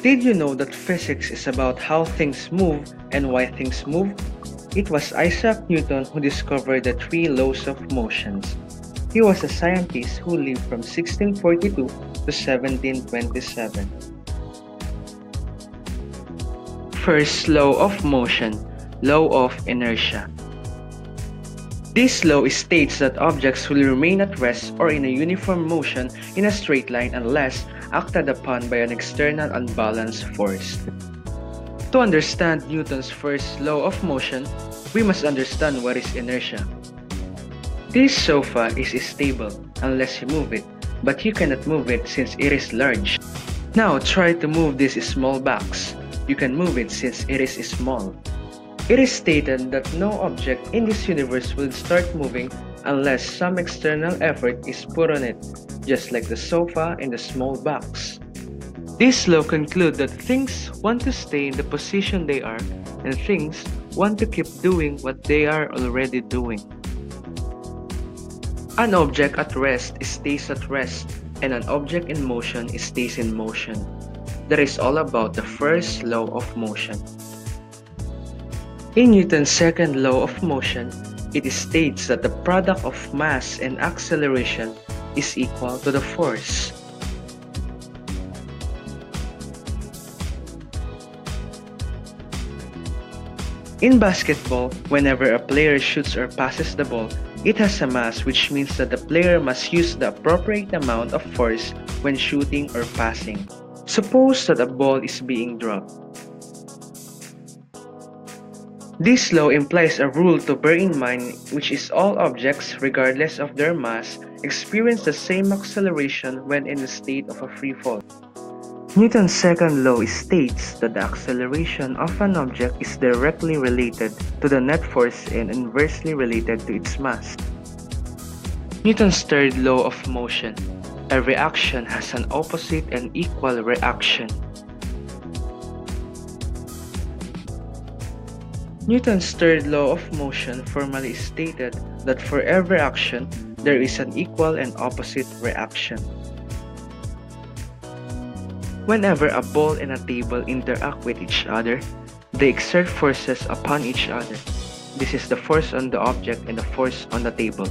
Did you know that physics is about how things move and why things move? It was Isaac Newton who discovered the three laws of motions. He was a scientist who lived from 1642 to 1727. First law of motion, law of inertia. This law states that objects will remain at rest or in a uniform motion in a straight line unless acted upon by an external unbalanced force. To understand Newton's first law of motion, we must understand what is inertia. This sofa is stable unless you move it, but you cannot move it since it is large. Now try to move this small box. You can move it since it is small. It is stated that no object in this universe will start moving unless some external effort is put on it, just like the sofa and the small box. This law concludes that things want to stay in the position they are, and things want to keep doing what they are already doing. An object at rest stays at rest, and an object in motion stays in motion. That is all about the first law of motion. In Newton's second law of motion, it states that the product of mass and acceleration is equal to the force. In basketball, whenever a player shoots or passes the ball, it has a mass, which means that the player must use the appropriate amount of force when shooting or passing. Suppose that a ball is being dropped. This law implies a rule to bear in mind, which is all objects, regardless of their mass, experience the same acceleration when in a state of a free fall. Newton's second law states that the acceleration of an object is directly related to the net force and inversely related to its mass. Newton's third law of motion. Every action has an opposite and equal reaction. Newton's third law of motion formally stated that for every action, there is an equal and opposite reaction. Whenever a ball and a table interact with each other, they exert forces upon each other. This is the force on the object and the force on the table.